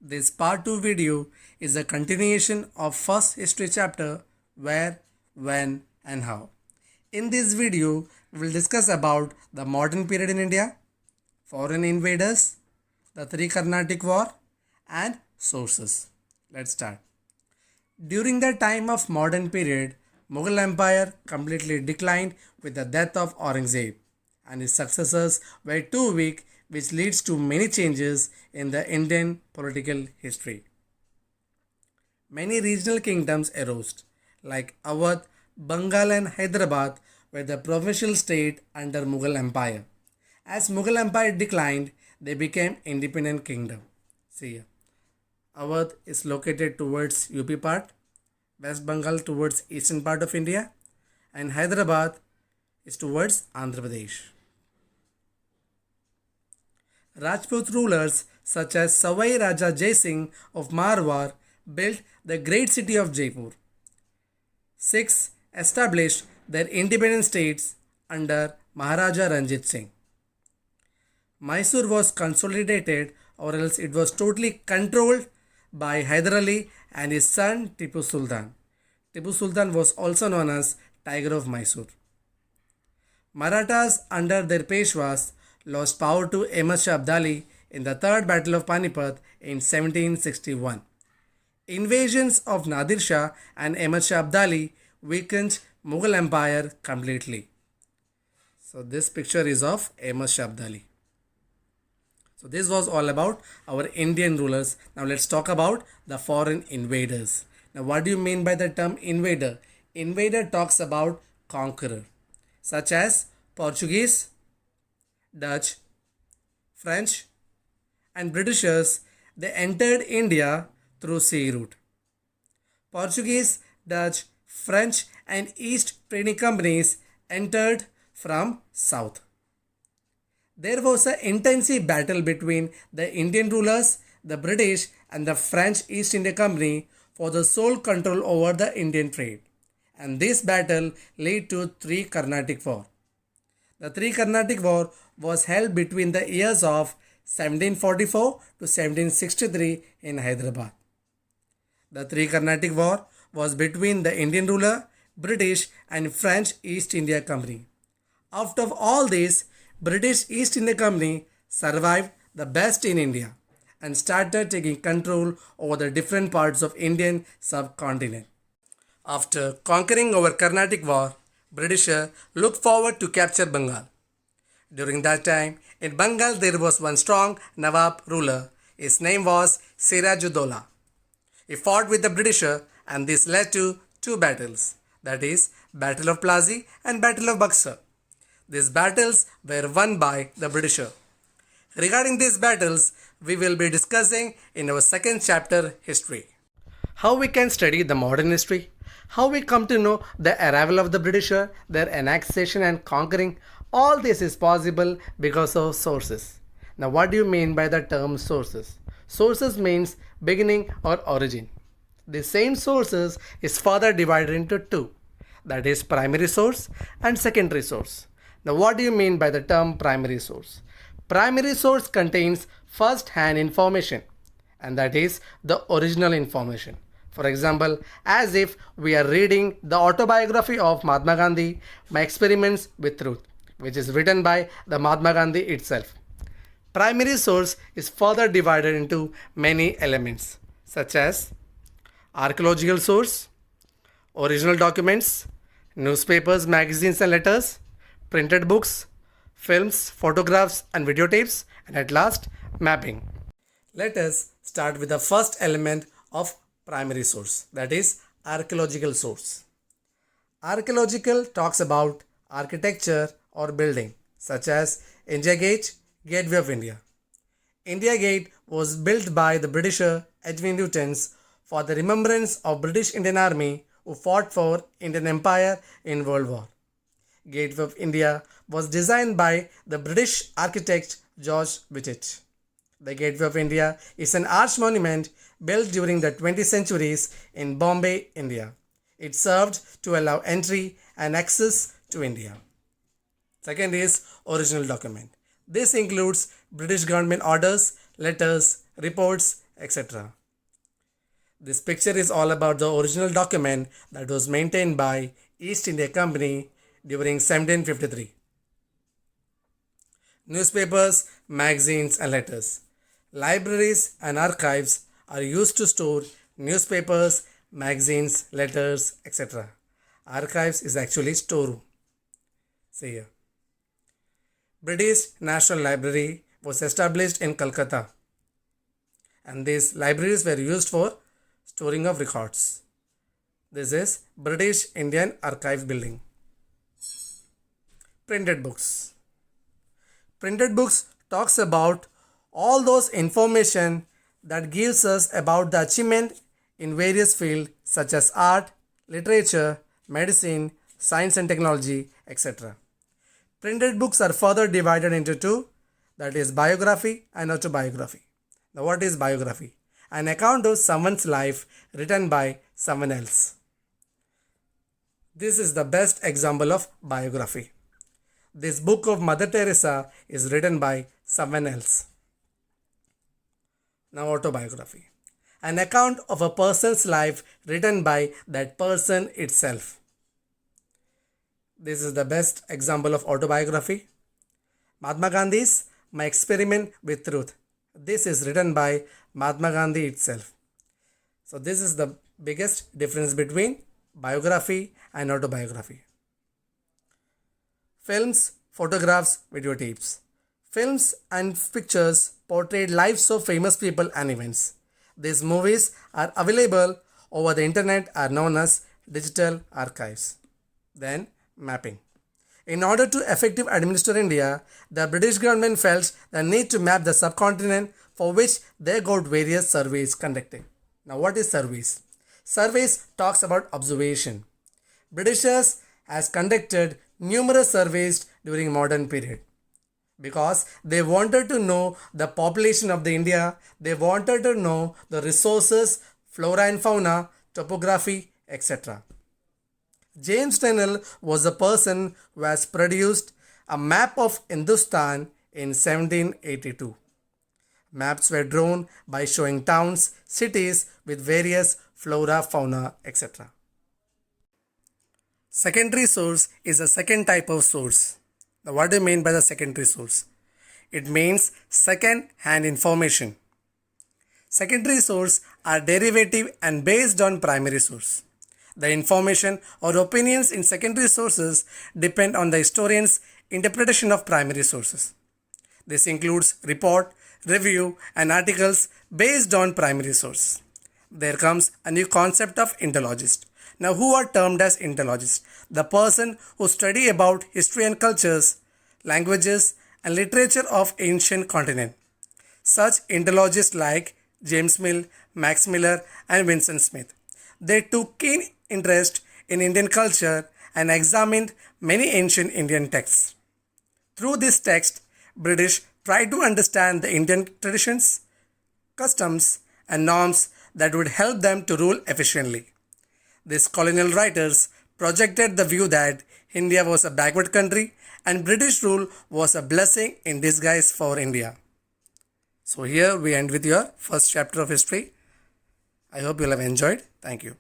This part 2 video is a continuation of first history chapter where, when and how. In this video, we will discuss about the modern period in India, foreign invaders, the three Carnatic War and sources. Let's start. During the time of modern period, Mughal Empire completely declined with the death of Aurangzeb and his successors were too weak, which leads to many changes in the Indian political history. Many regional kingdoms arose, like Awadh, Bengal and Hyderabad were the provincial state under Mughal Empire. As Mughal Empire declined, they became independent kingdom. See here. Awadh is located towards UP part, West Bengal towards eastern part of India, and Hyderabad is towards Andhra Pradesh. Rajput rulers such as Savai Raja Jai Singh of Marwar built the great city of Jaipur. Sikhs established their independent states under Maharaja Ranjit Singh. Mysore was consolidated, or else it was totally controlled by Hyder Ali and his son Tipu Sultan. Tipu Sultan was also known as Tiger of Mysore. Marathas under their Peshwas lost power to Ahmad Shah Abdali in the Third Battle of Panipat in 1761. Invasions of Nadir Shah and Ahmad Shah Abdali weakened Mughal Empire completely. So this picture is of Ahmad Shah Abdali. So this was all about our Indian rulers. Now let's talk about the foreign invaders. Now what do you mean by the term invader? Invader talks about conqueror, such as Portuguese, Dutch, French and Britishers. They entered India through sea route. Portuguese, Dutch, French and East trading companies entered from south. There was an intensive battle between the Indian rulers, the British and the French East India Company for the sole control over the Indian trade. And this battle led to three Carnatic War. The three Carnatic War was held between the years of 1744 to 1763 in Hyderabad. The three Carnatic War was between the Indian ruler, British and French East India Company. Out of all this, British East India Company survived the best in India and started taking control over the different parts of Indian subcontinent. After conquering over Carnatic War, Britishers looked forward to capture Bengal. During that time, in Bengal there was one strong Nawab ruler. His name was Siraj-ud-Dowla. He fought with the Britishers and this led to two battles, that is, Battle of Plassey and Battle of Buxar. These battles were won by the Britishers. Regarding these battles, we will be discussing in our second chapter, History. How we can study the modern history, how we come to know the arrival of the Britishers, their annexation and conquering, all this is possible because of sources. Now what do you mean by the term sources? Sources means beginning or origin. The same sources is further divided into two, that is primary source and secondary source. Now what do you mean by the term primary source? Primary source contains first-hand information and that is the original information. For example, as if we are reading the autobiography of Mahatma Gandhi, My Experiments with Truth, which is written by the Mahatma Gandhi itself. Primary source is further divided into many elements such as archaeological source, original documents, newspapers, magazines and letters, printed books, films, photographs and videotapes, and at last, mapping. Let us start with the first element of primary source, that is archaeological source. Archaeological talks about architecture or building such as India Gate, Gateway of India. India Gate was built by the Britisher Edwin Lutyens for the remembrance of British Indian Army who fought for Indian Empire in World War. Gateway of India was designed by the British architect George Whittier. The Gateway of India is an arch monument built during the 20th centuries in Bombay, India. It served to allow entry and access to India. Second is original document. This includes British government orders, letters, reports, etc. This picture is all about the original document that was maintained by East India Company during 1753. Newspapers, magazines, and letters. Libraries and archives are used to store newspapers, magazines, letters, etc. Archives is actually storeroom. See here. British National Library was established in Calcutta, and these libraries were used for storing of records. This is British Indian Archive building. Printed books. Printed books talks about all those information that gives us about the achievement in various fields such as art, literature, medicine, science and technology, etc. Printed books are further divided into two, that is biography and autobiography. Now what is biography? An account of someone's life written by someone else. This is the best example of biography. This book of Mother Teresa is written by someone else. Now autobiography. An account of a person's life written by that person itself. This is the best example of autobiography. Mahatma Gandhi's My Experiment with Truth. This is written by Mahatma Gandhi itself. So this is the biggest difference between biography and autobiography. Films, photographs, videotapes. Films and pictures portrayed lives of famous people and events. These movies are available over the internet, are known as digital archives. Then mapping. In order to effectively administer India, the British government felt the need to map the subcontinent, for which they got various surveys conducted. Now what is surveys? Surveys talks about observation. Britishers has conducted numerous surveys during modern period because they wanted to know the population of the India, they wanted to know the resources, flora and fauna, topography, etc. James Tennell was the person who has produced a map of Hindustan in 1782. Maps were drawn by showing towns, cities with various flora, fauna, etc. Secondary source is a second type of source. Now what do you mean by the secondary source? It means second-hand information. Secondary source are derivative and based on primary source. The information or opinions in secondary sources depend on the historian's interpretation of primary sources. This includes report, review, and articles based on primary source. There comes a new concept of interlogist. Now, who are termed as interlogists? The person who study about history and cultures, languages, and literature of ancient continent. Such interlogists like James Mill, Max Miller, and Vincent Smith. They took keen interest in Indian culture and examined many ancient Indian texts. Through this text, British tried to understand the Indian traditions, customs, and norms that would help them to rule efficiently. These colonial writers projected the view that India was a backward country and British rule was a blessing in disguise for India. So here we end with your first chapter of history. I hope you will have enjoyed. Thank you.